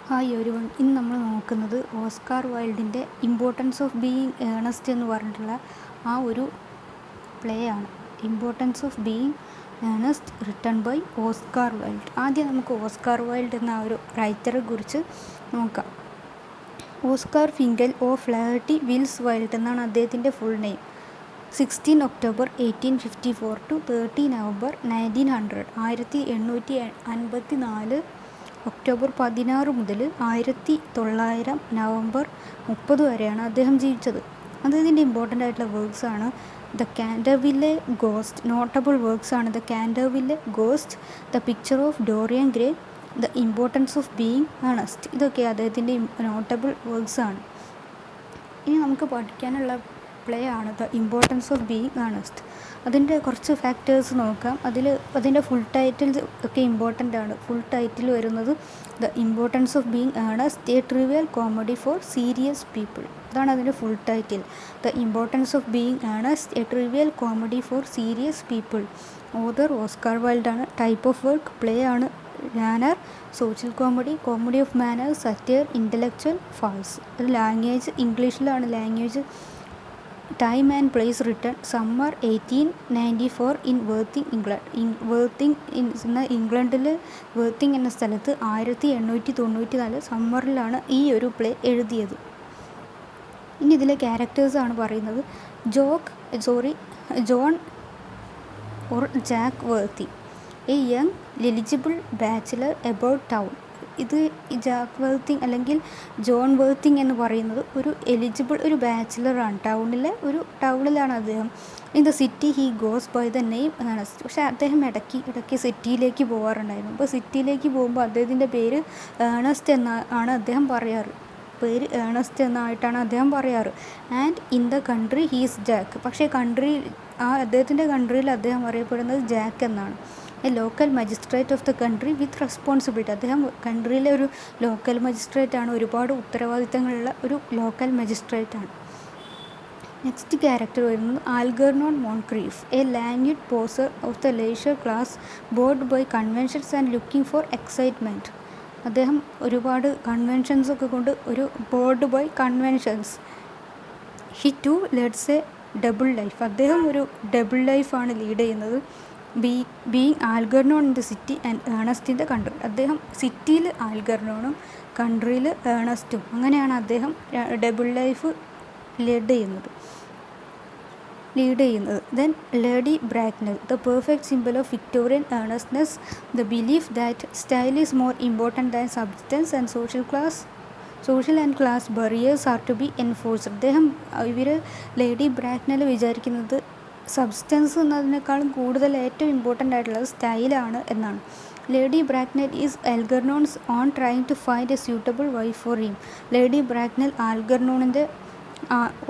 Hi everyone, ഇന്ന് നമ്മൾ നോക്കുന്നത് ഓസ്കാർ വൈൽഡിൻ്റെ ഇമ്പോർട്ടൻസ് ഓഫ് ബീയിങ് ഏണസ്റ്റ് എന്ന് പറഞ്ഞിട്ടുള്ള ആ ഒരു പ്ലേ ആണ്. Importance of being Earnest written by Oscar Wilde. ആദ്യം നമുക്ക് ഓസ്കാർ വൈൽഡ് എന്ന ഒരു റൈറ്ററെ കുറിച്ച് നോക്കാം. Oscar Fingal O'Flahertie Wills Wilde എന്നാണ് അദ്ദേഹത്തിൻ്റെ full name. 16 October 1854 to 30 November 1900. 1854 ഒക്ടോബർ 16 മുതൽ 1900 നവംബർ 30 വരെയാണ് അദ്ദേഹം ജീവിച്ചത്. അദ്ദേഹത്തിൻ്റെ ഇമ്പോർട്ടൻ്റ് ആയിട്ടുള്ള വർക്ക്സ് ആണ് the Canterville ghost. Notable works ആണ് the Canterville ghost, the picture of Dorian Gray, the importance of being Earnest. ഇതൊക്കെ അദ്ദേഹത്തിൻ്റെ നോട്ടബിൾ വർക്ക്സ് ആണ്. ഇനി നമുക്ക് പഠിക്കാനുള്ള പ്ലേ ആണ് the importance of being Earnest. അതിൻ്റെ കുറച്ച് ഫാക്ടേഴ്സ് നോക്കാം. അതിൻ്റെ ഫുൾ ടൈറ്റിൽ ഒക്കെ ഇമ്പോർട്ടൻ്റ് ആണ്. ഫുൾ ടൈറ്റിൽ വരുന്നത് the importance of being Earnest, a trivial comedy for serious people. അതാണ് അതിൻ്റെ full title. The importance of being Earnest, a trivial comedy for serious people. Author Oscar Wilde ആണ്. Type of work play ആണ്. Genre social comedy, comedy of manners, satire, intellectual, farce. Language ഇംഗ്ലീഷിലാണ് language. Time and place return summer 1894 in വർത്തിങ്, England. വർത്തിങ് എന്ന ഇംഗ്ലണ്ടിൽ വർത്തിങ് എന്ന സ്ഥലത്ത് 1894 സമ്മറിലാണ് ഈ ഒരു play എഴുതിയത്. ഇനി ഇതിലെ ക്യാരക്ടേഴ്സാണ് പറയുന്നത്. John or Jack worthy, A young eligible bachelor about town. ഇത് ജാക്ക് വർത്തിങ് അല്ലെങ്കിൽ ജോൺ വർത്തിങ് എന്ന് പറയുന്നത് ഒരു എലിജിബിൾ ഒരു ബാച്ചിലറാണ്. ടൗണിലാണ് അദ്ദേഹം. In the city he goes by the name Ernest. പക്ഷേ അദ്ദേഹം ഇടയ്ക്ക് സിറ്റിയിലേക്ക് പോകാറുണ്ടായിരുന്നു. അപ്പോൾ സിറ്റിയിലേക്ക് പോകുമ്പോൾ അദ്ദേഹത്തിൻ്റെ പേര് ഏണസ്റ്റ് എന്നാണ് അദ്ദേഹം പറയാറ്. പേര് ഏണസ്റ്റ് എന്നായിട്ടാണ് അദ്ദേഹം പറയാറ്. And in the country he's Jack. പക്ഷേ അദ്ദേഹത്തിൻ്റെ കൺട്രിയിൽ അദ്ദേഹം അറിയപ്പെടുന്നത് ജാക്ക് എന്നാണ്. A local magistrate of the country with responsibility. അദ്ദേഹം കൺട്രിയിലെ ഒരു ലോക്കൽ മജിസ്ട്രേറ്റ് ആണ്. ഒരുപാട് ഉത്തരവാദിത്തങ്ങളുള്ള ഒരു ലോക്കൽ മജിസ്ട്രേറ്റ് ആണ്. നെക്സ്റ്റ് ക്യാരക്ടർ വരുന്നത് Algernon Moncrieff, a language poser of the leisure class bored by conventions and looking for excitement. അദ്ദേഹം ഒരുപാട് കൺവെൻഷൻസൊക്കെ കൊണ്ട് ഒരു bored by conventions. He too leads a double life. അദ്ദേഹം ഒരു ഡബിൾ ലൈഫാണ് ലീഡ് ചെയ്യുന്നത്. Being Algernon in the city and Ernest in the country. അദ്ദേഹം സിറ്റിയിൽ ആൽഗർനോണും കൺട്രിയിൽ ഏണസ്റ്റും, അങ്ങനെയാണ് അദ്ദേഹം ഡബിൾ ലൈഫ് ലീഡ് ചെയ്യുന്നത്. Then Lady Bracknell, the perfect symbol of Victorian earnestness, the belief that style is more important than substance and social and class barriers are to be enforced. ഇവർ Lady Bracknell വിചാരിക്കുന്നത് substance എന്നതിനേക്കാളും കൂടുതൽ ഏറ്റവും important ആയിട്ടുള്ളത് സ്റ്റൈലാണ് എന്നാണ്. Lady Bracknell is ആൽഗർനോൺസ് on trying to find a suitable wife for him. Lady Bracknell ആൽഗർനോണിൻ്റെ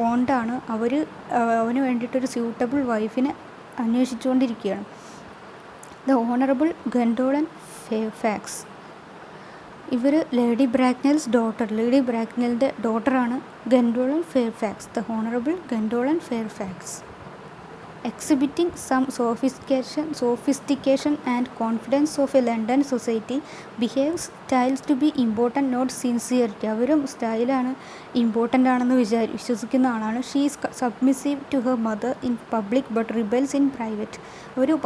ഓണ്ടാണ്. അവന് വേണ്ടിയിട്ടൊരു സ്യൂട്ടബിൾ വൈഫിനെ അന്വേഷിച്ചുകൊണ്ടിരിക്കുകയാണ്. The honourable Gwendolen Fairfax. Lady ബ്രാക്നലിൻ്റെ ഡോട്ടറാണ് Gwendolen Fairfax. The honourable Gwendolen Fairfax. Exhibiting some sophistication and confidence of a London society, behaves styles to be important, not sincerity. അവരും സ്റ്റൈലാണ് ഇമ്പോർട്ടൻ്റ് ആണെന്ന് വിശ്വസിക്കുന്ന ആളാണ്. She is submissive to her mother in public but rebels in private.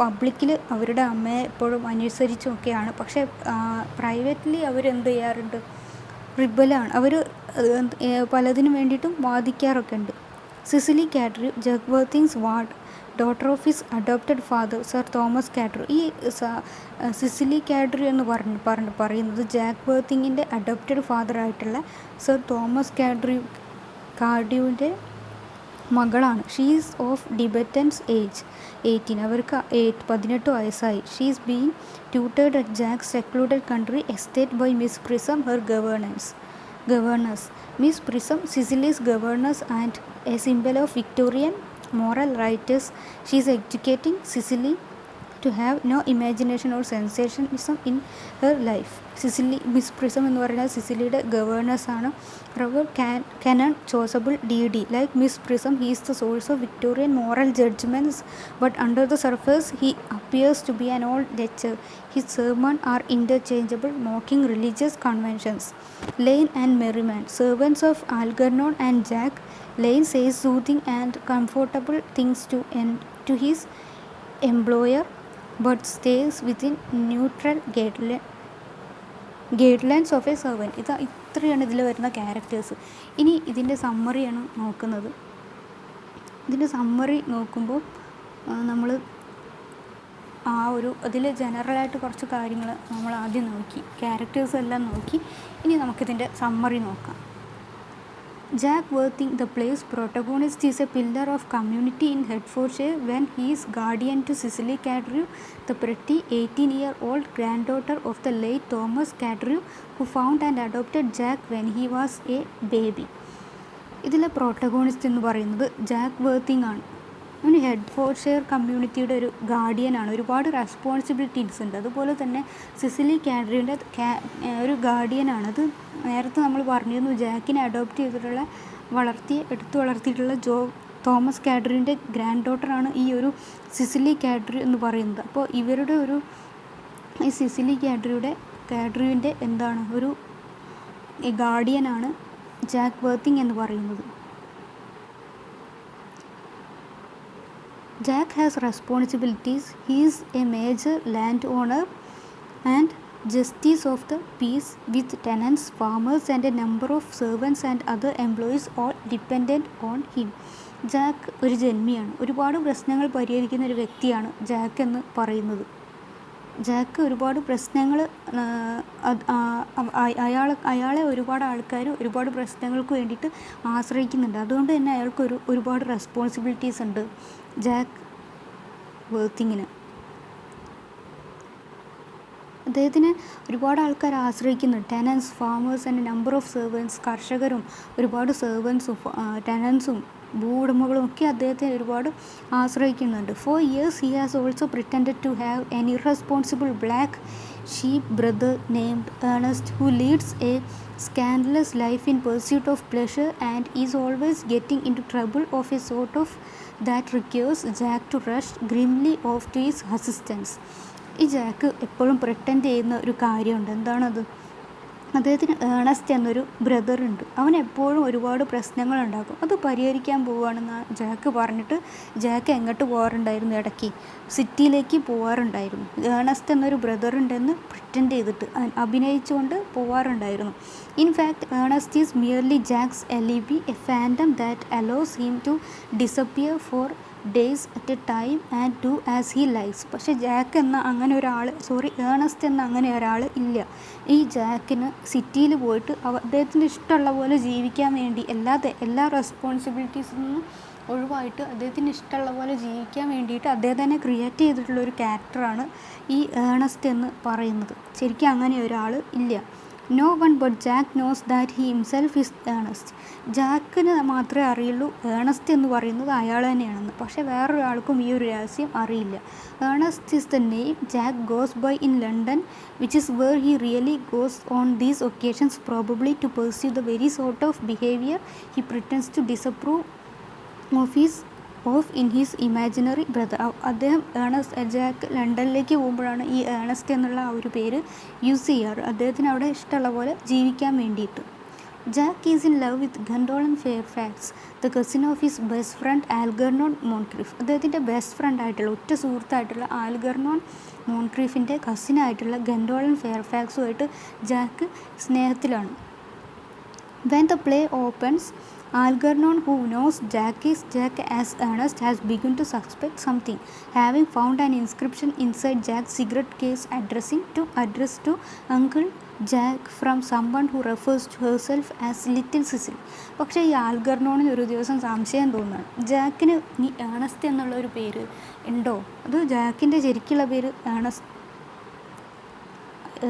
പബ്ലിക്കിൽ അവരുടെ അമ്മയെ എപ്പോഴും അനുസരിച്ചൊക്കെയാണ്, പക്ഷേ പ്രൈവറ്റ്ലി അവരെന്ത് ചെയ്യാറുണ്ട്? റിബലാണ്. അവർ പലതിനും വേണ്ടിയിട്ടും വാദിക്കാറൊക്കെ ഉണ്ട്. Cicily കാഡ്രി, ജഗ്വർത്തിങ്സ് ward, daughter of his adopted father sir Thomas കാഡ്രു. ഈ സിസിലി കാഡ്രി എന്ന് പറയുന്നത് ജാക്ക് വർത്തിങ്ങിൻ്റെ അഡോപ്റ്റഡ് ഫാദറായിട്ടുള്ള സർ തോമസ് കാഡ്രുവിൻ്റെ മകളാണ്. She's of ഡിബറ്റൻസ് age 18. അവർക്ക് 18 വയസ്സായി. She's being ട്യൂട്ടേർഡ് at jacks secluded country estate by miss prism her governor's. Miss prism, സിസിലീസ് governor's and A symbol of Victorian moral writers. She is educating Cicely to have no imagination or sensationism in her life. Cecily Miss Prism എന്ന് പറയുന്നത് സിസിലിയുടെ ഗവേണേഴ്സാണ്. Robert Canon Chasuble D like Miss Prism he is the source of Victorian moral judgments but under the surface he appears to be an old lecher. His sermon are interchangeable, mocking religious conventions. Lane and Merriman, servants of Algernon and Jack. Lane says soothing and comfortable things to his employer but stays within neutral guidelines of a servant. ഇത്രയാണ് ഇതിൽ വരുന്ന characters. ഇനി ഇതിൻ്റെ സമ്മറിയാണ് നോക്കുന്നത്. ഇതിൻ്റെ summary നോക്കുമ്പോൾ നമ്മൾ അതിൽ ജനറലായിട്ട് കുറച്ച് കാര്യങ്ങൾ നമ്മൾ ആദ്യം നോക്കി, ക്യാരക്ടേഴ്സ് എല്ലാം നോക്കി. ഇനി നമുക്കിതിൻ്റെ സമ്മറി നോക്കാം. Jack Worthing, the play's protagonist, is a pillar of community in Hertfordshire when he is guardian to Cicely Cardew, the pretty 18-year-old granddaughter of the late Thomas Cardew, who found and adopted Jack when he was a baby. ഇതിലെ protagonist എന്ന് പറയുന്നത് Jack വേർത്തിങ് ആണ്. അവന് ഹെഡ്ഫോർഡ്ഷെയർ കമ്മ്യൂണിറ്റിയുടെ ഒരു ഗാർഡിയനാണ്. ഒരുപാട് responsibilities ഉണ്ട്. അതുപോലെ തന്നെ സിസിലി കാഡ്രിയുടെ ഒരു ഗാർഡിയനാണ്. അത് നേരത്തെ നമ്മൾ പറഞ്ഞിരുന്നു, ജാക്കിനെ അഡോപ്റ്റ് ചെയ്തിട്ടുള്ള എടുത്തു വളർത്തിയിട്ടുള്ള തോമസ് കാഡ്രിൻ്റെ ഗ്രാൻഡ് ഡോട്ടറാണ് ഈ ഒരു സിസിലി കാഡ്രി എന്ന് പറയുന്നത്. അപ്പോൾ ഇവരുടെ ഈ സിസിലി കാഡ്രിയുടെ ഒരു ഗാർഡിയനാണ് ജാക്ക് വേർത്തിങ് എന്ന് പറയുന്നത്. Jack has responsibilities. He is a major landowner and justice of the peace with tenants, farmers and a number of servants and other employees all dependent on him. Jack ഒരു ജന്മിയാണ്. ഒരുപാട് പ്രശ്നങ്ങൾ പരിഹരിക്കുന്ന ഒരു വ്യക്തിയാണ് ജാക്ക് എന്ന് പറയുന്നത്. ജാക്ക് ഒരുപാട് പ്രശ്നങ്ങൾ അയാളെ ഒരുപാട് ആൾക്കാർ ഒരുപാട് പ്രശ്നങ്ങൾക്ക് വേണ്ടിയിട്ട് ആശ്രയിക്കുന്നുണ്ട്. അതുകൊണ്ട് തന്നെ അയാൾക്ക് ഒരുപാട് റെസ്പോൺസിബിലിറ്റീസ് ഉണ്ട് ജാക്ക് വേർത്തിങ്ങിന്. അദ്ദേഹത്തിന് ഒരുപാട് ആൾക്കാർ ആശ്രയിക്കുന്നുണ്ട്. Tenants, farmers and number of servants, കർഷകരും ഒരുപാട് സെർവൻസും ടെനൻസും ഭൂവുടമകളും ഒക്കെ അദ്ദേഹത്തെ ഒരുപാട് ആശ്രയിക്കുന്നുണ്ട്. For years he has also pretended to have an irresponsible black sheep brother named Ernest, who leads a scandalous life in pursuit of pleasure and is always getting into trouble of a sort of that requires Jack to rush grimly off to his assistance. ഈ Jack എപ്പോഴും pretend ചെയ്യുന്ന ഒരു കാര്യമുണ്ട്. എന്താണത്? അദ്ദേഹത്തിന് Ernest എന്നൊരു ബ്രദറുണ്ട്. അവൻ എപ്പോഴും ഒരുപാട് പ്രശ്നങ്ങളുണ്ടാക്കും. അത് പരിഹരിക്കാൻ പോവുകയാണെന്ന് ജാക്ക് പറഞ്ഞിട്ട് ജാക്ക് എങ്ങോട്ട് പോകാറുണ്ടായിരുന്നു? ഇടയ്ക്ക് സിറ്റിയിലേക്ക് പോകാറുണ്ടായിരുന്നു. ഏണസ്റ്റ് എന്നൊരു ബ്രദറുണ്ടെന്ന് പ്രിറ്റൻഡ് ചെയ്തിട്ട് അഭിനയിച്ചുകൊണ്ട് പോകാറുണ്ടായിരുന്നു. In fact Ernest is merely Jack's alibi, a phantom that allows him to disappear for days at a time and do as he likes. പക്ഷേ ജാക്ക് എന്ന അങ്ങനെ ഏണസ്റ്റ് എന്ന അങ്ങനെ ഒരാൾ ഇല്ല. ഈ ജാക്കിന് സിറ്റിയിൽ പോയിട്ട് അദ്ദേഹത്തിന് ഇഷ്ടമുള്ള പോലെ ജീവിക്കാൻ വേണ്ടി എല്ലാ റെസ്പോൺസിബിലിറ്റീസിൽ നിന്നും ഒഴിവായിട്ട് അദ്ദേഹത്തിന് ഇഷ്ടമുള്ള പോലെ ജീവിക്കാൻ വേണ്ടിയിട്ട് അദ്ദേഹം തന്നെ ക്രിയേറ്റ് ചെയ്തിട്ടുള്ളൊരു ക്യാരക്ടറാണ് ഈ ഏണസ്റ്റ് എന്ന് പറയുന്നത്. ശരിക്കും അങ്ങനെ ഒരാൾ ഇല്ല. No one but Jack knows that he himself is Ernest. ജാക്കിന് മാത്രമേ അറിയുള്ളൂ ഏണസ്റ്റ് എന്ന് പറയുന്നത് അയാൾ തന്നെയാണെന്ന്. പക്ഷേ വേറൊരാൾക്കും ഈ ഒരു രഹസ്യം അറിയില്ല. Ernest is the name Jack goes by in London, which is where he really goes on these occasions, probably to pursue the very sort of behaviour he pretends to disapprove of in his imaginary brother. അദ്ദേഹം Jack ലണ്ടനിലേക്ക് പോകുമ്പോഴാണ് ഈ Ernest എന്നുള്ള ആ ഒരു പേര് use ചെയ്യാറ്. അദ്ദേഹത്തിന് അവിടെ ഇഷ്ടമുള്ള പോലെ ജീവിക്കാൻ വേണ്ടിയിട്ട്. Jack is in love with Gwendolen Fairfax, the cousin of his best friend Algernon Moncrieff. അദ്ദേഹത്തിൻ്റെ ബെസ്റ്റ് ഫ്രണ്ടായിട്ടുള്ള ഉറ്റ സുഹൃത്തായിട്ടുള്ള ആൽഗർനോൺ മോൺക്രീഫിൻ്റെ കസിനായിട്ടുള്ള ഗണ്ടോളൻ ഫെയർഫാക്സുമായിട്ട് ജാക്ക് സ്നേഹത്തിലാണ്. When the play opens, Algernon, who knows Jack as Ernest, has begun to suspect something, having found an inscription inside Jack's cigarette case addressed to Uncle Jack from someone who refers to herself as Little Cecil. പക്ഷേ ഈ ആൽഗർനോണിന് ഒരു ദിവസം സംശയം തോന്നുകയാണ്. ജാക്കിന് ഈ Ernest എന്നുള്ളൊരു പേര് ഉണ്ടോ? അത് ജാക്കിൻ്റെ ശരിക്കുള്ള പേര്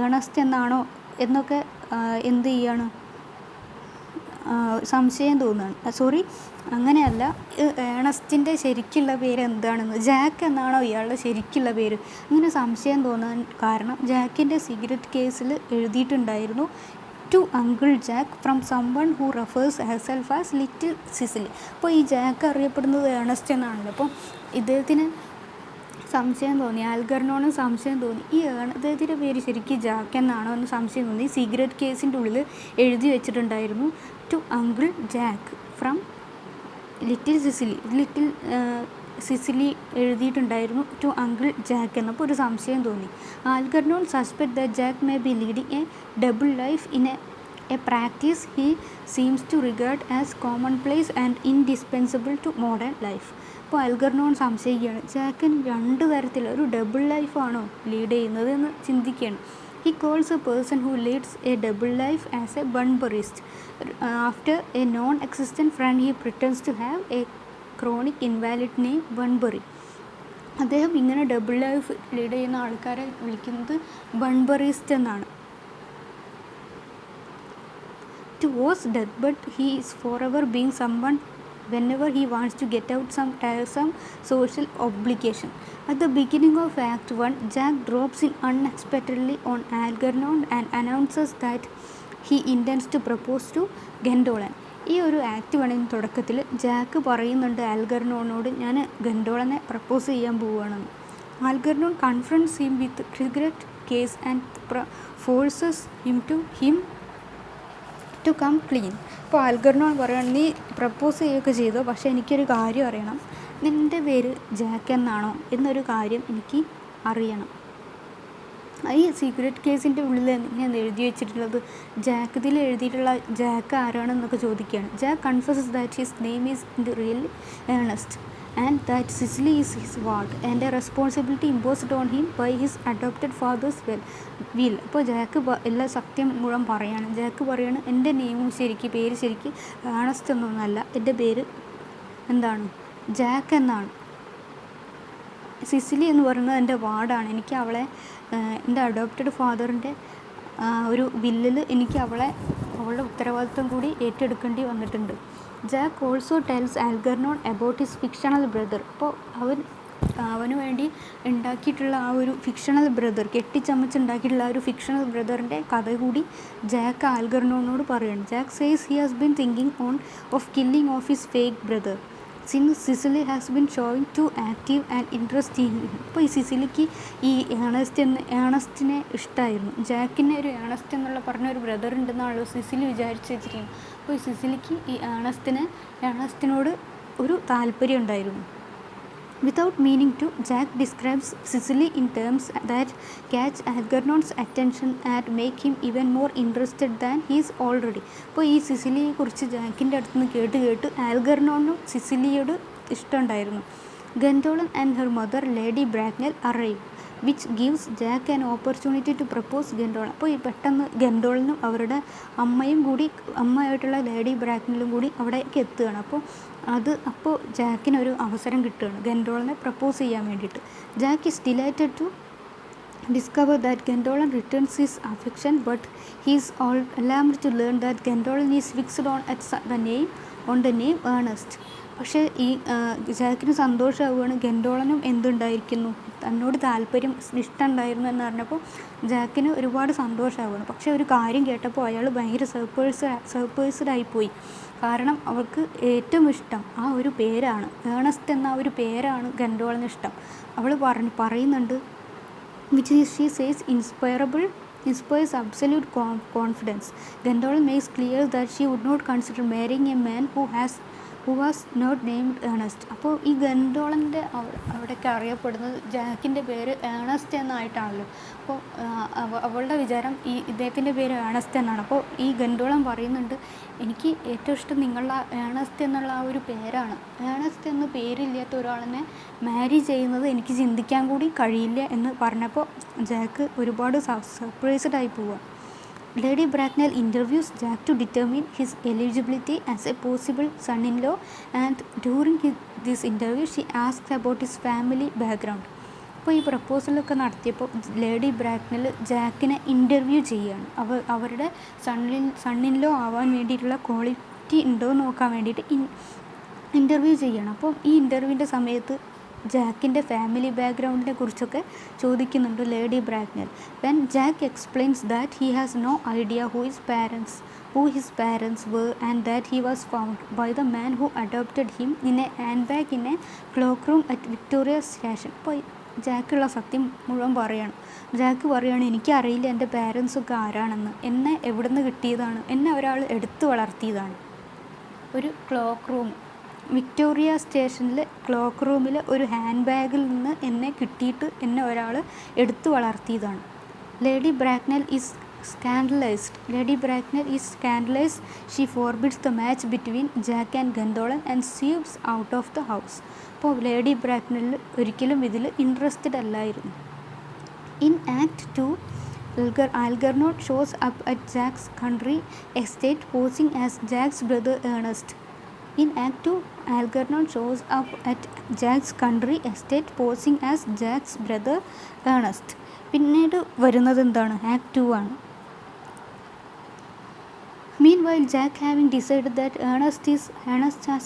ഏണസ്റ്റ് എന്നാണോ എന്നൊക്കെ എന്ത് ചെയ്യാണ് സംശയം തോന്നുകയാണ്. സോറി, അങ്ങനെയല്ല, ഏണസ്റ്റിൻ്റെ ശരിക്കുള്ള പേര് എന്താണെന്ന്, ജാക്ക് എന്നാണോ ഇയാളുടെ ശരിക്കുള്ള പേര്, അങ്ങനെ സംശയം തോന്നാൻ കാരണം ജാക്കിൻ്റെ സിഗരറ്റ് കേസിൽ എഴുതിയിട്ടുണ്ടായിരുന്നു to uncle Jack from someone who refers herself as little Cecily. അപ്പോൾ ഈ ജാക്ക് അറിയപ്പെടുന്നത് ഏണസ്റ്റ് എന്നാണല്ലോ. അപ്പോൾ ഇദ്ദേഹത്തിന് സംശയം തോന്നി, ആൽഗർനോണിന് സംശയം തോന്നി, ഈ അദ്ദേഹത്തിൻ്റെ പേര് ശരിക്കും ജാക്ക് എന്നാണോ എന്ന് സംശയം തോന്നി. സിഗരറ്റ് കേസിൻ്റെ ഉള്ളിൽ എഴുതി വെച്ചിട്ടുണ്ടായിരുന്നു to uncle Jack from little Cecily എഴുതിയിട്ടുണ്ടായിരുന്നു ടു അങ്കിൾ ജാക്ക് എന്നപ്പോൾ ഒരു സംശയം തോന്നി. Algernon suspect that Jack may be leading a double life in a practice he seems to regard as commonplace and indispensable to modern life. അപ്പോൾ Algernon സംശയിക്കുകയാണ്, ജാക്കിന് രണ്ട് തരത്തിൽ ഒരു double ലൈഫാണോ lead ചെയ്യുന്നത് എന്ന് ചിന്തിക്കുകയാണ്. He calls a person who leads a double life as a Bunburyist. After a non existent friend he pretends to have a chronic invalid name Bunbury. അദ്ദേഹം ഇങ്ങനെ double life lead ചെയ്യുന്ന ആൾക്കാരെ വിളിക്കുന്നത് ബൺബറിസ്റ്റ് എന്നാണ്. Towards death, but he is forever being someone whenever he wants to get out some tiresome social obligation. At the beginning of Act 1, Jack drops in unexpectedly on Algernon and announces that he intends to propose to Gondolin. ഈ ഒരു act 1 തുടക്കത്തിൽ Jack പറയുന്നുണ്ട് ആൽഗർനോനോട്, ഞാൻ ഗൻഡോളനെ propose ചെയ്യാൻ പോവുകയാണെന്ന്. Algernon confronts him with cigarette case and forces him to come clean. അപ്പോൾ Algernon പറയുകയാണ്, നീ പ്രപ്പോസ് ചെയ്യുകയൊക്കെ ചെയ്തോ, പക്ഷേ എനിക്കൊരു കാര്യം അറിയണം, നിൻ്റെ പേര് ജാക്ക് എന്നാണോ എന്നൊരു കാര്യം എനിക്ക് അറിയണം. ഈ സീക്രട്ട് കേസിൻ്റെ ഉള്ളിൽ എങ്ങനെയാണ് എഴുതി വെച്ചിട്ടുള്ളത്, ജാക്ക് ഇതിൽ എഴുതിയിട്ടുള്ള ജാക്ക് ആരാണെന്നൊക്കെ ചോദിക്കുകയാണ്. Jack confesses that his name is in the real Ernest and that Sicily is his ward and a responsibility imposed on him by his adopted father's will. അപ്പോൾ ജാക്ക് എല്ലാ സത്യം മുഴുവൻ പറയാണ്. ജാക്ക് പറയാണ്, എൻ്റെ നെയിമും പേര് ശരിക്ക് ഏണസ്റ്റ് എന്നൊന്നല്ല, എൻ്റെ പേര് എന്താണ്, ജാക്ക് എന്നാണ്. സിസിലി എന്ന് പറയുന്നത് എൻ്റെ വാർഡാണ്. എനിക്ക് അവളെ എൻ്റെ അഡോപ്റ്റഡ് ഫാദറിൻ്റെ ഒരു വില്ലിൽ എനിക്ക് അവളുടെ ഉത്തരവാദിത്വം കൂടി ഏറ്റെടുക്കേണ്ടി വന്നിട്ടുണ്ട്. Jack also tells Algernon about his fictional brother. അപ്പോൾ അവന് വേണ്ടി ഉണ്ടാക്കിയിട്ടുള്ള ആ ഒരു ഫിക്ഷണൽ ബ്രദർ, കെട്ടിച്ചമച്ചുണ്ടാക്കിയിട്ടുള്ള ആ ഒരു ഫിക്ഷണൽ ബ്രദറിൻ്റെ കഥ കൂടി ജാക്ക് ആൽഗർനോനോട് പറയുകയാണ്. Jack says he has been thinking of killing of his fake brother since Cecily has been showing too active and interesting. ഇപ്പോൾ ഈ സിസിലിക്ക് ഈ ഏണസ്റ്റിനെ ഇഷ്ടമായിരുന്നു. ജാക്കിന് ഒരു ഏണസ്റ്റ് എന്നുള്ള പറഞ്ഞ ഒരു ബ്രദർ ഉണ്ടെന്നാണല്ലോ സിസിലി വിചാരിച്ച് വെച്ചിരിക്കുന്നത്. അപ്പോൾ ഈ സിസിലിക്ക് ഈ ഏണസ്റ്റിനോട് ഒരു താല്പര്യം ഉണ്ടായിരുന്നു. Without meaning to, Jack describes Sicily in terms that catch Algernon's attention and make him even more interested than he is already. അപ്പോൾ ഈ സിസിലിയെ കുറിച്ച് ജാക്കിൻ്റെ അടുത്ത് നിന്ന് കേട്ട് ആൽഗർനോനും സിസിലിയോട് ഇഷ്ടമുണ്ടായിരുന്നു. Gondolin and her mother Lady Bracknell arrive, which gives Jack an opportunity to propose Gondolin. അപ്പോൾ ഈ പെട്ടെന്ന് ഗൻഡോളിനും അവരുടെ അമ്മയായിട്ടുള്ള ലേഡി ബ്രാക്നലും കൂടി അവിടേക്ക് എത്തുകയാണ്. അപ്പോൾ ജാക്കിനൊരു അവസരം കിട്ടുകയാണ് ഗൻഡോളിനെ പ്രപ്പോസ് ചെയ്യാൻ വേണ്ടിയിട്ട്. Jack is delighted to discover that Gondolin returns his affection, but he is alarmed to learn that Gondolin is fixed on the name Ernest. പക്ഷേ ഈ ജാക്കിന് സന്തോഷമാവുകയാണ്, ഗൻഡോളനും എന്തുണ്ടായിരിക്കുന്നു, തന്നോട് താല്പര്യം ഇഷ്ടമുണ്ടായിരുന്നു എന്ന് പറഞ്ഞപ്പോൾ ജാക്കിന് ഒരുപാട് സന്തോഷമാവുകയാണ്. പക്ഷേ ഒരു കാര്യം കേട്ടപ്പോൾ അയാൾ ഭയങ്കര സർപ്രൈസ്ഡായിപ്പോയി. കാരണം അവൾക്ക് ഏറ്റവും ഇഷ്ടം ആ ഒരു പേരാണ്, ഏണസ്റ്റ് എന്ന ഒരു പേരാണ് ഗൻഡോളിന് ഇഷ്ടം. അവൾ പറയുന്നുണ്ട്, which she says inspires absolute confidence. Gondolin makes clear that she would not consider marrying a man who was not named Ernest. അപ്പോൾ ഈ ഗൻഡോളിൻ്റെ അവിടെയൊക്കെ അറിയപ്പെടുന്നത് ജാക്കിൻ്റെ പേര് ഏണസ്റ്റ് എന്നായിട്ടാണല്ലോ. അപ്പോൾ അവളുടെ വിചാരം ഇദ്ദേഹത്തിൻ്റെ പേര് ഏണസ്റ്റ് എന്നാണ്. അപ്പോൾ ഈ ഗൻഡോളൻ പറയുന്നുണ്ട്, എനിക്ക് ഏറ്റവും ഇഷ്ടം നിങ്ങളുടെ ഏണസ്റ്റ് എന്നുള്ള ആ ഒരു പേരാണ്. ഏണസ്റ്റ് എന്ന് പേരില്ലാത്ത ഒരാളിനെ മാരി ചെയ്യുന്നത് എനിക്ക് ചിന്തിക്കാൻ കൂടി കഴിയില്ല എന്ന് പറഞ്ഞപ്പോൾ ജാക്ക് ഒരുപാട് സർപ്രൈസ്ഡായി പോവുക. Lady Bracknell interviews Jack to determine his eligibility as a possible son-in-law, and during this interview she asks about his family background. അപ്പോൾ ഈ പ്രപ്പോസലൊക്കെ നടത്തിയപ്പോൾ ലേഡി ബ്രാക്നൽ ജാക്കിനെ ഇൻ്റർവ്യൂ ചെയ്യുകയാണ്. അവരുടെ സണ്ണിൻലോ ആവാൻ വേണ്ടിയിട്ടുള്ള ക്വാളിറ്റി ഉണ്ടോ എന്ന് നോക്കാൻ വേണ്ടിയിട്ട് ഇൻ്റർവ്യൂ ചെയ്യണം. അപ്പം ഈ ഇൻ്റർവ്യൂവിൻ്റെ സമയത്ത് ജാക്കിൻ്റെ ഫാമിലി ബാക്ക്ഗ്രൗണ്ടിനെ കുറിച്ചൊക്കെ ചോദിക്കുന്നുണ്ട് Lady Bracknell. When Jack explains that he has no idea who his parents were and that he was found by the man who adopted him in a handbag in a cloakroom at Victoria Station. അപ്പോൾ ജാക്കുള്ള സത്യം മുഴുവൻ പറയാണ്. Jack പറയുകയാണ്, എനിക്കറിയില്ല എൻ്റെ പാരൻസൊക്കെ ആരാണെന്ന്, എന്നെ എവിടെ നിന്ന് കിട്ടിയതാണ്, എന്നെ ഒരാൾ എടുത്തു വളർത്തിയതാണ്. ഒരു ക്ലോക്ക് റൂം, വിക്ടോറിയ സ്റ്റേഷനിൽ ക്ലോക്ക് റൂമിൽ ഒരു ഹാൻഡ് ബാഗിൽ നിന്ന് എന്നെ കിട്ടിയിട്ട് എന്നെ ഒരാൾ എടുത്തു വളർത്തിയതാണ്. Lady Bracknell is scandalized. She forbids the match between Jack and Gondolin and sweeps out of the house. അപ്പോൾ ലേഡി ബ്രാക്നൽ ഒരിക്കലും ഇതിൽ ഇൻട്രസ്റ്റഡ് അല്ലായിരുന്നു. In Act 2, Algernon shows up at Jack's country estate posing as Jack's brother Ernest. In Act 2, Algernon shows up at Jack's country estate posing as Jack's brother Ernest. പിന്നീട് വരുന്നത് എന്താണ്? Act 2 ആണ്. Meanwhile, Jack, having decided that Ernest has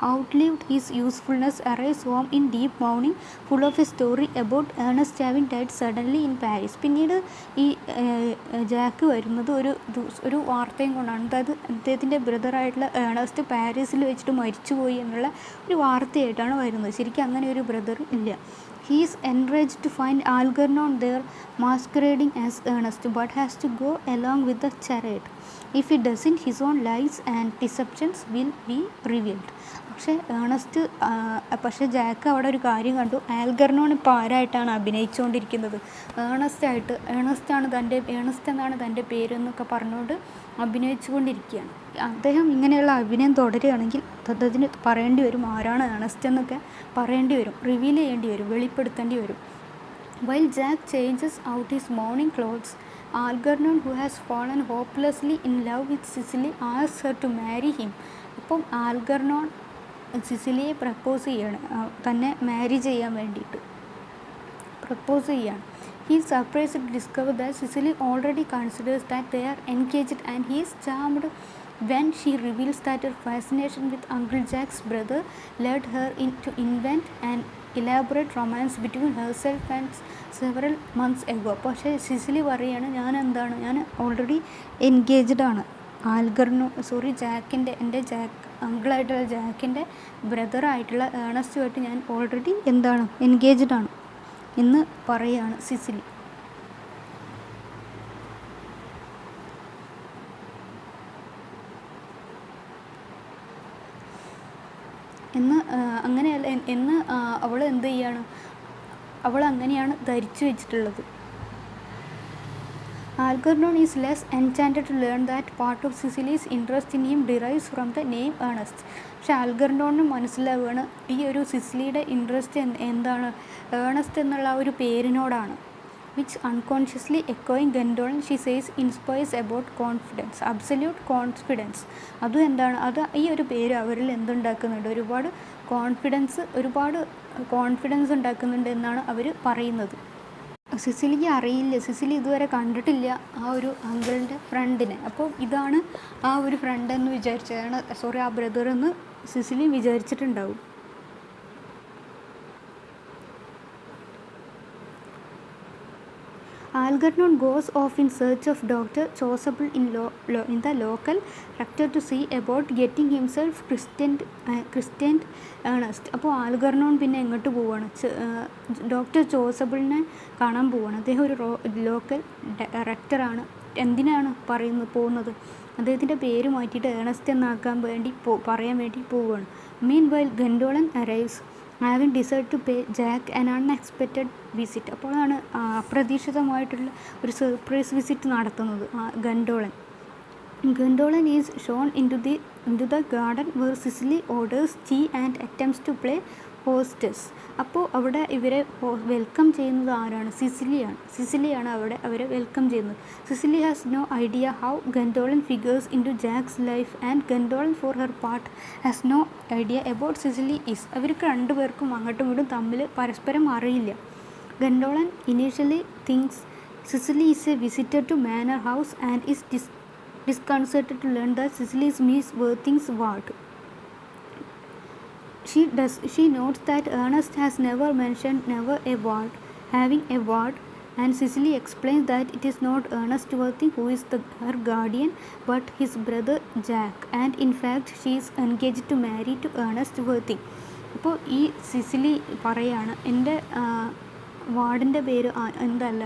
outlived his usefulness, arrives home in deep mourning, full of a story about Ernest having died suddenly in Paris. പിന്നീട് ഈ Jack വരുന്നത് ഒരു വാർത്തയും കൊണ്ടാണ്. അതായത് അദ്ദേഹത്തിൻ്റെ ബ്രദറായിട്ടുള്ള ഏണസ്റ്റ് പാരീസിൽ വെച്ചിട്ട് മരിച്ചുപോയി എന്നുള്ള ഒരു വാർത്തയായിട്ടാണ് വരുന്നത്. ശരിക്കും അങ്ങനെ ഒരു ബ്രദർ ഇല്ല. He is enraged to find Algernon there masquerading as Ernest, but has to go along with the charade. If he doesn't, his own lies and deceptions will be revealed. പക്ഷേ ജാക്ക് അവിടെ ഒരു കാര്യം കണ്ടു. ആൽഗർനോൺ ഇപ്പോൾ ആരായിട്ടാണ് അഭിനയിച്ചുകൊണ്ടിരിക്കുന്നത്? Ernest എന്നാണ് തൻ്റെ പേരെന്നൊക്കെ പറഞ്ഞുകൊണ്ട് അഭിനയിച്ചുകൊണ്ടിരിക്കുകയാണ്. അദ്ദേഹം ഇങ്ങനെയുള്ള അഭിനയം തുടരുകയാണെങ്കിൽ അതിന് പറയേണ്ടി വരും ആരാണ് ഏണസ്റ്റ് എന്നൊക്കെ പറയേണ്ടി വരും, റിവീൽ ചെയ്യേണ്ടി വരും, വെളിപ്പെടുത്തേണ്ടി വരും. While Jack changes out his mourning clothes, Algernon, who has fallen hopelessly in love with Cicely, asks her to marry him. അപ്പം ആൽഗർനോൺ സിസിലിയെ പ്രപ്പോസ് ചെയ്യാണ്, തന്നെ മാരി ചെയ്യാൻ വേണ്ടിയിട്ട് പ്രപ്പോസ് ചെയ്യാണ്. He is surprised to discover that Cicely already considers that they are engaged, and he is charmed when she reveals that her fascination with Uncle Jack's brother led her to invent an elaborate romance between herself and several months ago. പക്ഷേ സിസിലി പറയുകയാണ്, ഞാൻ already engaged ആണ്. എൻ്റെ അങ്കിളായിട്ടുള്ള ജാക്കിൻ്റെ ബ്രദറായിട്ടുള്ള ഏണസ്റ്റുമായിട്ട് ഞാൻ already engaged ആണ് എന്ന് പറയുകയാണ് സിസിലി. അവൾ എന്ത് ചെയ്യാണ്? അവൾ അങ്ങനെയാണ് ധരിച്ചു വെച്ചിട്ടുള്ളത്. Algernon is less enchanted to learn that part of Cicily's interest in him derives from the name Ernest. പക്ഷെ ആൽഗർനോണിന് മനസ്സിലാവുകയാണ് ഈ ഒരു സിസിലിയുടെ ഇൻട്രസ്റ്റ് എന്താണ്, ഏണസ്റ്റ് എന്നുള്ള ഒരു പേരിനോടാണ്. which unconsciously echoing Gondolin, she says, inspires about confidence, absolute confidence. അതും എന്താണ്, അത് ഈ ഒരു പേര് അവരിൽ എന്തുണ്ടാക്കുന്നുണ്ട്, ഒരുപാട് കോൺഫിഡൻസ് ഉണ്ടാക്കുന്നുണ്ട് എന്നാണ് അവർ പറയുന്നത്. സിസിലിക്ക് അറിയില്ല, സിസിലി ഇതുവരെ കണ്ടിട്ടില്ല ആ ഒരു അങ്കിളിൻ്റെ ഫ്രണ്ടിനെ. അപ്പോൾ ഇതാണ് ആ ഒരു ഫ്രണ്ട് എന്ന് വിചാരിച്ചതാണ്, ആ ബ്രദർ എന്ന് Cicily വിചാരിച്ചിട്ടുണ്ടാവും. Algernon goes off in search of Dr. Chasuble in the local rector to see about getting himself christened Ernest. അപ്പോൾ ആൽഗർനോൺ പിന്നെ എങ്ങോട്ട് പോവുകയാണ്? ഡോക്ടർ ചോസബിളിനെ കാണാൻ പോവുകയാണ്. അദ്ദേഹം ഒരു ലോക്കൽ റെക്ടറാണ്. എന്തിനാണ് പോകുന്നത്? അദ്ദേഹത്തിൻ്റെ പേര് മാറ്റിയിട്ട് ഏണസ്റ്റ് എന്നാക്കാൻ വേണ്ടി പറയാൻ വേണ്ടി പോവുകയാണ്. Meanwhile, Gondolin arrives, having decided to pay Jack an unexpected visit. അപ്പോഴാണ് അപ്രതീക്ഷിതമായിട്ടുള്ള ഒരു സർപ്രൈസ് വിസിറ്റ് നടത്തുന്നത് ഗണ്ടോളൻ. Gondolin is shown into the garden where Cicely orders tea and attempts to play hostess. അപ്പോൾ അവിടെ ഇവരെ വെൽക്കം ചെയ്യുന്നത് ആരാണ്? സിസിലിയാണ് അവിടെ അവരെ വെൽക്കം ചെയ്യുന്നത്. Cecily has no idea how Gwendolen figures in to Jack's life and Gwendolen for her part has no idea about Cecily is. അവർക്ക് രണ്ടുപേർക്കും അങ്ങോട്ടും ഇങ്ങോട്ടും തമ്മിൽ പരസ്പരം അറിയില്ല. Gwendolen initially thinks Cicely is a visitor to Manor House and is disconcerted to learn that Cicely is Miss Worthing's ward. She notes that Ernest has never mentioned having a ward, and Cicely explains that it is not Ernest Worthing who is her guardian but his brother Jack, and in fact she is engaged to marry to Ernest Worthing. അപ്പോൾ ഈ സിസിലി പറയാണ് എൻ്റെ വാർഡിൻ്റെ പേര് എന്തല്ല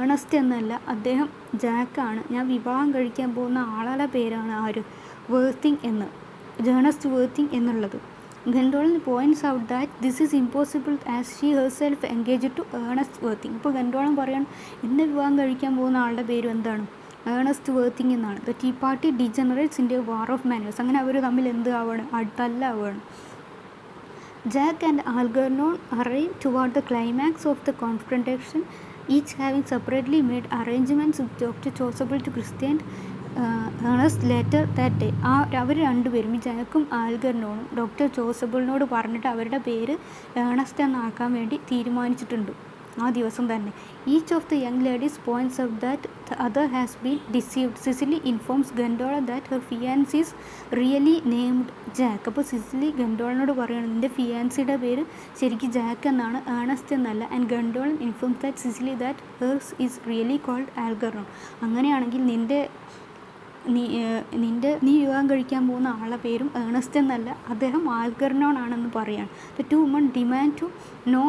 Ernest എന്നല്ല, അദ്ദേഹം ജാക്കാണ്. ഞാൻ വിവാഹം കഴിക്കാൻ പോകുന്ന ആളുടെ പേരാണ് വേർത്തിങ് എന്ന്, ഏണസ്റ്റ് വേർത്തിങ് എന്നുള്ളത്. Gwendolen points out that this is impossible as she herself engaged to Ernest Worthing. അപ്പോൾ ഗൻഡോളൻ പറയാണ് എന്നെ വിവാഹം കഴിക്കാൻ പോകുന്ന ആളുടെ പേരും എന്താണ്? ഏണസ്റ്റ് വേർത്തിങ് എന്നാണ്. The tea party degenerates in a war of manners. അങ്ങനെ അവർ തമ്മിൽ എന്ത് ആവുകയാണ്? തല്ലാവുകയാണ്. Jack and Algernon arrive toward the climax of the confrontation, each having separately made arrangements with Dr. Chasuble to Christian Ernest later that day. അവർ രണ്ടുപേരും, ജാക്കും ആൽഗർനോണും doctor ചോസബിളിനോട് പറഞ്ഞിട്ട് അവരുടെ പേര് Ernest എന്നാക്കാൻ വേണ്ടി തീരുമാനിച്ചിട്ടുണ്ട് ആ ദിവസം തന്നെ. Each of the young ladies points out that the other has been deceived. Cecily informs Gwendolen that her fiance is really named Jack. അപ്പോൾ സിസിലി ഗൻഡോളനോട് പറയുകയാണ് നിൻ്റെ ഫിയാൻസിയുടെ പേര് ശരിക്കും ജാക്ക് എന്നാണ്, ഏണസ്റ്റ് എന്നല്ല. And Gwendolen informs that Cecily that hers is really called Algernon. അങ്ങനെയാണെങ്കിൽ നീ വിവാഹം കഴിക്കാൻ പോകുന്ന ആളുടെ പേരും ഏണസ്റ്റ് എന്നല്ല, അദ്ദേഹം ആൽഗർനോൺ ആണെന്ന് പറയാണ്. The two woman demand to know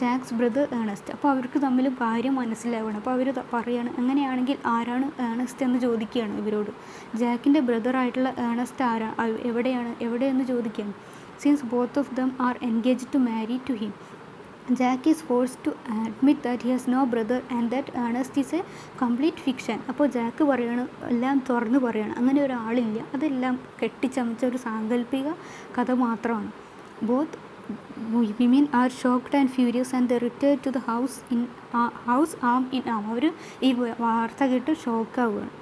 Jack's brother Ernest. അപ്പോൾ അവർക്ക് തമ്മിൽ കാര്യം മനസ്സിലാവണം. അപ്പോൾ അവർ പറയാണ് അങ്ങനെയാണെങ്കിൽ ആരാണ് ഏണസ്റ്റ് എന്ന് ചോദിക്കുകയാണ് ഇവരോട്. ജാക്കിൻ്റെ ബ്രദറായിട്ടുള്ള ഏണസ്റ്റ് എവിടെയെന്ന് ചോദിക്കുകയാണ്. Since both of them are engaged to marry to him, Jack is forced to admit that he has no brother and that Ernest is a complete fiction. അപ്പോൾ ജാക്ക് പറയാണ്, എല്ലാം തുറന്ന് പറയാണ്, അങ്ങനെ ഒരാളില്ല, അതെല്ലാം കെട്ടിച്ചമച്ച ഒരു സാങ്കല്പിക കഥ മാത്രമാണ്. Both women are shocked and furious and they return to the house arm in arm. അവർ ഈ വാർത്ത കേട്ട് ഷോക്കാവുകയാണ്.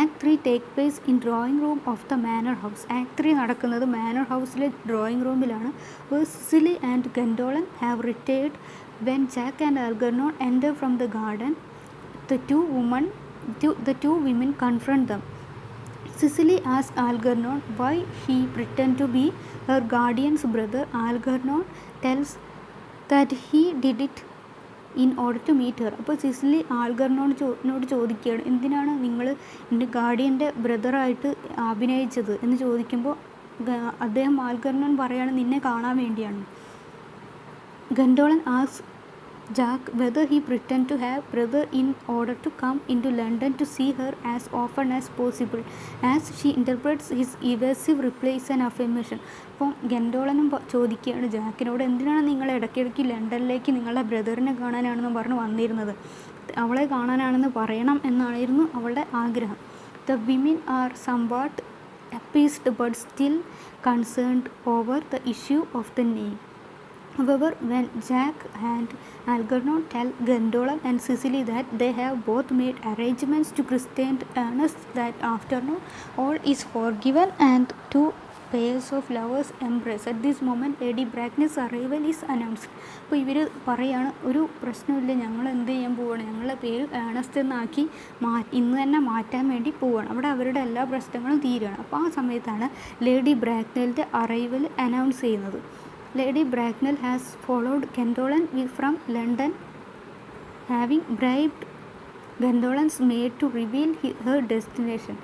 Act 3 take place in drawing room of the manor house. Act 3 നടക്കുന്നത് മാനർ ഹൗസിലെ ഡ്രോയിങ് റൂമിലാണ്. Cecily and Gwendolen have retired when Jack and Algernon enter from the garden. The two women confront them. Cicely asks Algernon why he pretends to be her guardian's brother. Algernon tells that he did it in order to meet her. അപ്പോൾ സിസിലി ആൽഗർനോട് ചോദിക്കുകയാണ് എന്തിനാണ് നിങ്ങൾ എൻ്റെ ഗാർഡിയൻ്റെ ബ്രദറായിട്ട് അഭിനയിച്ചത് എന്ന് ചോദിക്കുമ്പോൾ അദ്ദേഹം ആൽഗർനോൺ പറയാണ് നിന്നെ കാണാൻ വേണ്ടിയാണ്. ഗൻഡോളൻ asks Jack whether he pretend to have brother in order to come into London to see her as often as possible, as she interprets his evasive reply as an affirmation. അപ്പോൾ ഗൻഡോളനും ചോദിക്കുകയാണ് ജാക്കിനോട് എന്തിനാണ് നിങ്ങൾ ഇടയ്ക്കിടയ്ക്ക് ലണ്ടനിലേക്ക് നിങ്ങളുടെ ബ്രദറിനെ കാണാനാണെന്ന് പറഞ്ഞ് വന്നിരുന്നത്, അവളെ കാണാനാണെന്ന് പറയണം എന്നായിരുന്നു അവളുടെ ആഗ്രഹം. The women are somewhat appeased but still concerned over the issue of the name. However, when Jack and Algernon tell Gwendolen and Cicely that they have both made arrangements to christen Ernest that afternoon, all is forgiven and two pairs of lovers embrace. At this moment, Lady Bracknell's arrival is announced. അപ്പോൾ ഇവർ പറയാണ് ഒരു പ്രശ്നമില്ല, ഞങ്ങൾ എന്ത് ചെയ്യാൻ പോവുകയാണ്, ഞങ്ങളുടെ പേര് ഏണസ്റ്റ് എന്നാക്കി ഇന്ന് തന്നെ മാറ്റാൻ വേണ്ടി പോവുകയാണ്. അവിടെ അവരുടെ എല്ലാ പ്രശ്നങ്ങളും തീരുകയാണ്. അപ്പോൾ ആ സമയത്താണ് ലേഡി ബ്രാക്നെലിൻ്റെ അറൈവൽ അനൗൺസ് ചെയ്യുന്നത്. Lady Bracknell has followed Gwendolen from London, having bribed Gwendolen's maid to reveal her destination.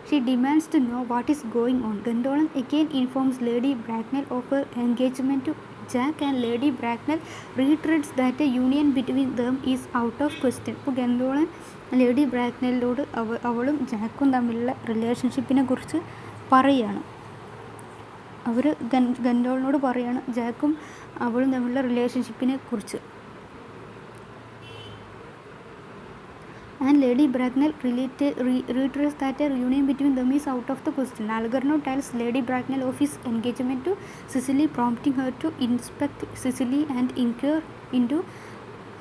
She demands to know what is going on. Gwendolen again informs Lady Bracknell of her engagement to Jack, and Lady Bracknell reiterates that a union between them is out of question. ഇപ്പോൾ ഗൻഡോളൻ lady ബ്രാക്നെല്ലോട് അവളും ജാക്കും തമ്മിലുള്ള റിലേഷൻഷിപ്പിനെ കുറിച്ച് പറയുകയാണ്. അവർ ഗൻഡോളിനോട് പറയാണ് ജാക്കും അവളും തമ്മിലുള്ള റിലേഷൻഷിപ്പിനെ കുറിച്ച്. and Lady Bracknell reiterates that a reunion between them is out of the question. Algernon tells Lady Bracknell of his engagement to Cicely, prompting her to inspect Cicely and inquire into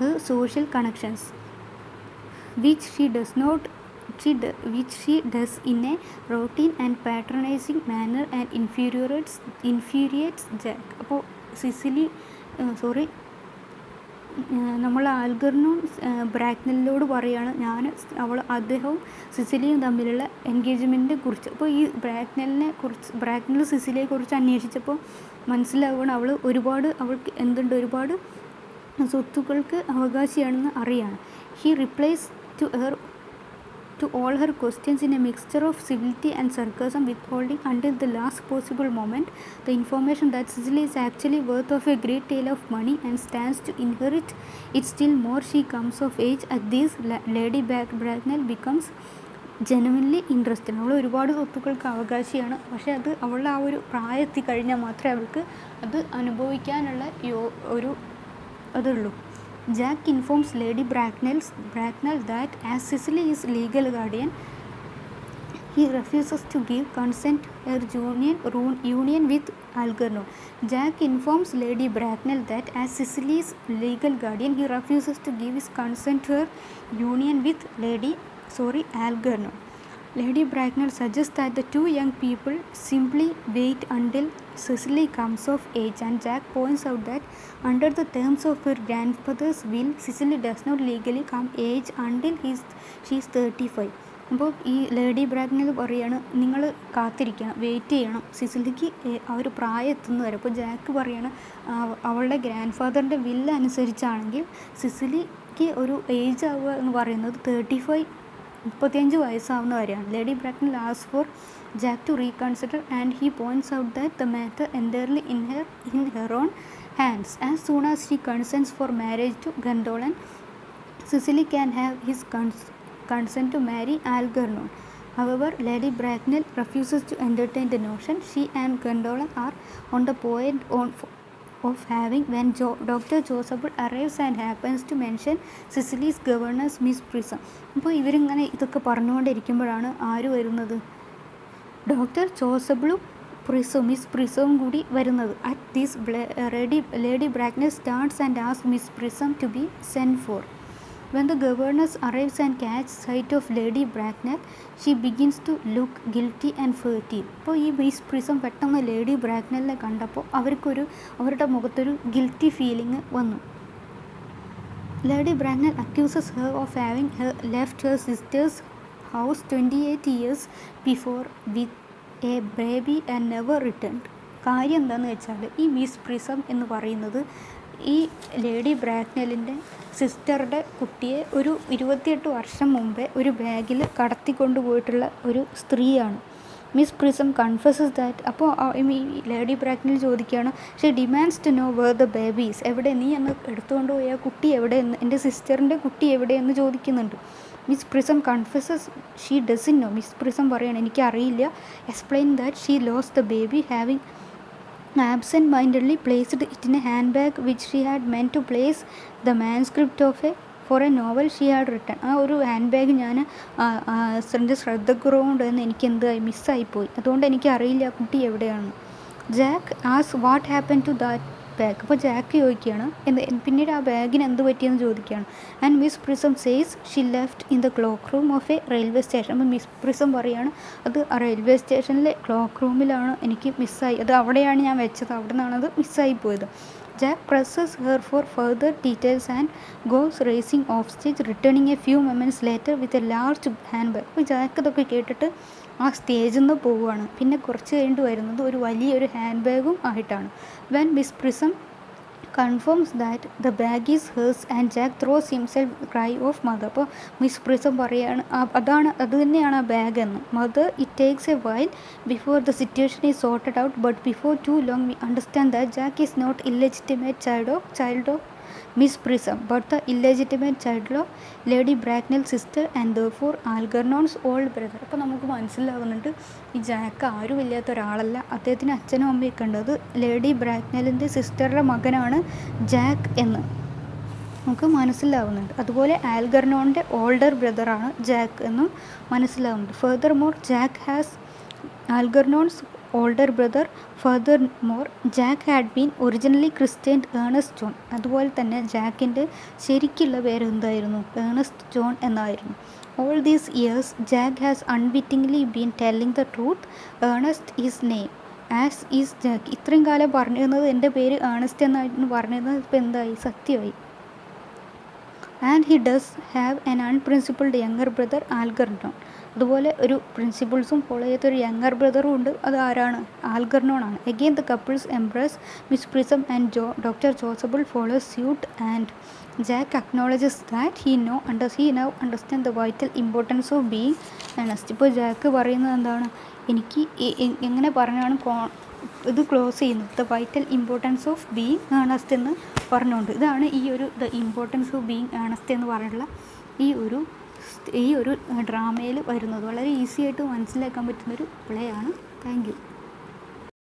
her social connections, which she does in a routine and patronizing manner and infuriates Jack. അപ്പോൾ സിസിലി നമ്മൾ ആൽഗർണും ബ്രാക്നലിനോട് പറയുകയാണ് അദ്ദേഹവും സിസിലിയും തമ്മിലുള്ള എൻഗേജ്മെൻറ്റിനെ കുറിച്ച്. അപ്പോൾ ഈ Bracknell സിസിലിയെക്കുറിച്ച് അന്വേഷിച്ചപ്പോൾ മനസ്സിലാവുകയാണ് അവൾക്ക് ഒരുപാട് സ്വത്തുക്കൾക്ക് അവകാശിയാണെന്ന് അറിയാണ്. He replies to all her questions in a mixture of civility and sarcasm, withholding until the last possible moment the information that Cicely is actually worth of a great deal of money and stands to inherit it. Still more she comes of age. At this, Lady Bracknell becomes genuinely interested. അവൾ ഒരുപാട് സ്വത്തുക്കൾക്ക് അവകാശിയാണ്, പക്ഷേ അത് അവളുടെ ആ ഒരു പ്രായത്തിൽ കഴിഞ്ഞാൽ മാത്രമേ അവൾക്ക് അത് അനുഭവിക്കാനുള്ള അതുള്ളൂ. Jack informs Lady Bracknell that as Cicely is legal guardian, he refuses to give consent her union with Algernon. Jack informs Lady Bracknell that as Cicely's legal guardian, he refuses to give his consent to her union with Algernon. Lady Bracknell suggests that the two young people simply wait until Cicely comes of age, and Jack points out that under the terms of her grandfather's will, Cicely does not legally come age until she is 35. അപ്പോൾ ഈ lady Bracknell പറയാണ്, നിങ്ങൾ കാത്തിരിക്കണം, wait ചെയ്യണം, സിസിലിക്ക് ആ ഒരു പ്രായം എത്തുന്ന വരെ. അപ്പോൾ ജാക്ക് പറയാണ് അവളുടെ ഗ്രാൻഡ് ഫാദറിൻ്റെ വില്ല് അനുസരിച്ചാണെങ്കിൽ സിസിലിക്ക് ഒരു ഏജ് ആവുക എന്ന് പറയുന്നത് 35 വയസ്സാവുന്ന വരെയാണ്. Lady Bracknell asks for Jack to reconsider, and he points out that the matter entirely in her own hands. As soon as she consents for marriage to Gondolin, Cicely can have his consent to marry Algernon. However, Lady Bracknell refuses to entertain the notion. She and Gondolin are on the point of having when Dr. Joseph arrives and happens to mention Cicely's governess Miss Prism. അപ്പോൾ ഇവരിങ്ങനെ ഇതൊക്കെ പറഞ്ഞുകൊണ്ടിരിക്കുമ്പോഴാണ് ആര് വരുന്നത്? Doctor ജോസബിളും miss പ്രിസവും കൂടി വരുന്നത്. At this lady Bracknell starts and asks miss Prism to be send for. When the governess arrives and catches sight of Lady Bracknell, she begins to look guilty and furtive. അപ്പോൾ ഈ miss prism പെട്ടെന്ന് lady ബ്രാക്നലിനെ കണ്ടപ്പോൾ അവരുടെ മുഖത്തൊരു guilty feeling വന്നു. Lady Bracknell accuses her of having left her sister's house 28 years before with a baby and never returned. കാര്യം എന്താണെന്ന് വെച്ചാൽ ഈ മിസ് പ്രിസം എന്ന് പറയുന്നത് ഈ ലേഡി ബ്രാക്നലിൻ്റെ സിസ്റ്ററുടെ കുട്ടിയെ ഒരു 28 വർഷം മുമ്പേ ഒരു ബാഗിൽ കടത്തിക്കൊണ്ടുപോയിട്ടുള്ള ഒരു സ്ത്രീയാണ്. Miss Prism confesses that. അപ്പോൾ ലേഡി ബ്രാക്നൽ ചോദിക്കുകയാണ്, she demands to know where the baby's, എവിടെ നീ എന്ന് എടുത്തുകൊണ്ട് പോയ കുട്ടി എവിടെയെന്ന്, എൻ്റെ സിസ്റ്ററിൻ്റെ കുട്ടി എവിടെയെന്ന് ചോദിക്കുന്നുണ്ട്. Miss Prism confesses she doesn't know. Miss Prism പറയാണ് എനിക്കറിയില്ല. Explain that she lost the baby having absent-mindedly placed it in a handbag which she had meant to place the manuscript for a novel she had written. ആ ഒരു hand bag ഞാൻ എൻ്റെ ശ്രദ്ധക്കുറവുകൊണ്ട് തന്നെ എനിക്ക് മിസ്സായിപ്പോയി, അതുകൊണ്ട് എനിക്കറിയില്ല കുട്ടി എവിടെയാണ്. Jack asks what happen to that bag. അപ്പോൾ ജാക്ക് ചോദിക്കുകയാണ് പിന്നീട് ആ ബാഗിന് എന്ത് പറ്റിയെന്ന് ചോദിക്കുകയാണ്. And miss Prism says she left in the cloak room of a railway station. അപ്പോൾ മിസ് പ്രിസം പറയുകയാണ് അത് ആ റെയിൽവേ സ്റ്റേഷനിലെ ക്ലോക്ക് റൂമിലാണ് എനിക്ക് മിസ്സായി, അത് അവിടെയാണ് ഞാൻ വെച്ചത്, അവിടെ നിന്നാണ് അത് മിസ്സായി പോയത്. Jack presses her for further details and goes racing off stage, returning a few moments later with a large handbag. അപ്പോൾ ജാക്ക് ഇതൊക്കെ കേട്ടിട്ട് ആ സ്റ്റേജിൽ നിന്ന് പോവുകയാണ്. പിന്നെ കുറച്ച് കഴിഞ്ഞിട്ട് വരുന്നത് ഒരു വലിയൊരു ഹാൻഡ് ബാഗും ആയിട്ടാണ്. When Miss Prism confirms that the bag is hers and Jack throws himself cry of mother. അപ്പോൾ മിസ് പ്രിസം പറയാണ് അത് തന്നെയാണ് ആ ബാഗ് എന്ന്. Mother, it takes a while before the situation is sorted out, but before too long we understand that Jack is not illegitimate child of Miss Prism, but the illegitimate child of Lady Bracknell's sister and therefore Algernon's old brother. അപ്പോൾ നമുക്ക് മനസ്സിലാവുന്നുണ്ട് ഈ Jack ആരുമില്ലാത്ത ഒരാളല്ല, അദ്ദേഹത്തിന് അച്ഛനും അമ്മയൊക്കെ ഉണ്ട്, അത് ലേഡി ബ്രാക്നലിൻ്റെ സിസ്റ്ററുടെ മകനാണ് ജാക്ക് എന്ന്. നമുക്ക് മനസ്സിലാവുന്നുണ്ട്. അതുപോലെ ആൽഗർനോണിൻ്റെ ഓൾഡർ ബ്രദറാണ് ജാക്ക് എന്നും മനസ്സിലാവുന്നുണ്ട്. Furthermore Jack has Algernon's older brother. Furthermore Jack had been originally christened Ernest John. അതുപോലെ തന്നെ ജാക്കിൻ്റെ ശരിക്കുള്ള പേര് എന്തായിരുന്നു? ഏണസ്റ്റ് ജോൺ എന്നായിരുന്നു. All these years Jack has unwittingly been telling the truth. Ernest is name as is Jack. ഇത്രയും കാലം പറഞ്ഞിരുന്നത് എൻ്റെ പേര് ഏണസ്റ്റ് എന്നായിരുന്നു പറഞ്ഞിരുന്നത്. ഇപ്പോൾ എന്തായി? സത്യമായി. And he does have an unprincipled younger brother Algernon. അതുപോലെ ഒരു പ്രിൻസിപ്പിൾസും ഫോളോ ചെയ്തൊരു യങ്ങർ ബ്രദറും ഉണ്ട്. അത് ആരാണ്? ആൽഗർനോൺ ആണ്. Again the couples embrace Miss Prism and doctor Chasuble follows suit and Jack acknowledges that he now understand the vital importance of being Ernest. ഇപ്പോൾ Jack പറയുന്നത് എന്താണ്? എനിക്ക് എങ്ങനെ പറഞ്ഞാണ് ഇത് ക്ലോസ് ചെയ്യുന്നത്? The vital importance of being Ernest എന്ന് പറഞ്ഞുകൊണ്ട്. ഇതാണ് ഈ ഒരു the importance of being Ernest എന്ന് പറഞ്ഞിട്ടുള്ള ഈ ഒരു ഡ്രാമയിൽ വരുന്നത്. വളരെ ഈസി ആയിട്ട് മനസ്സിലാക്കാൻ പറ്റുന്നൊരു പ്ലേ ആണ്. Thank you.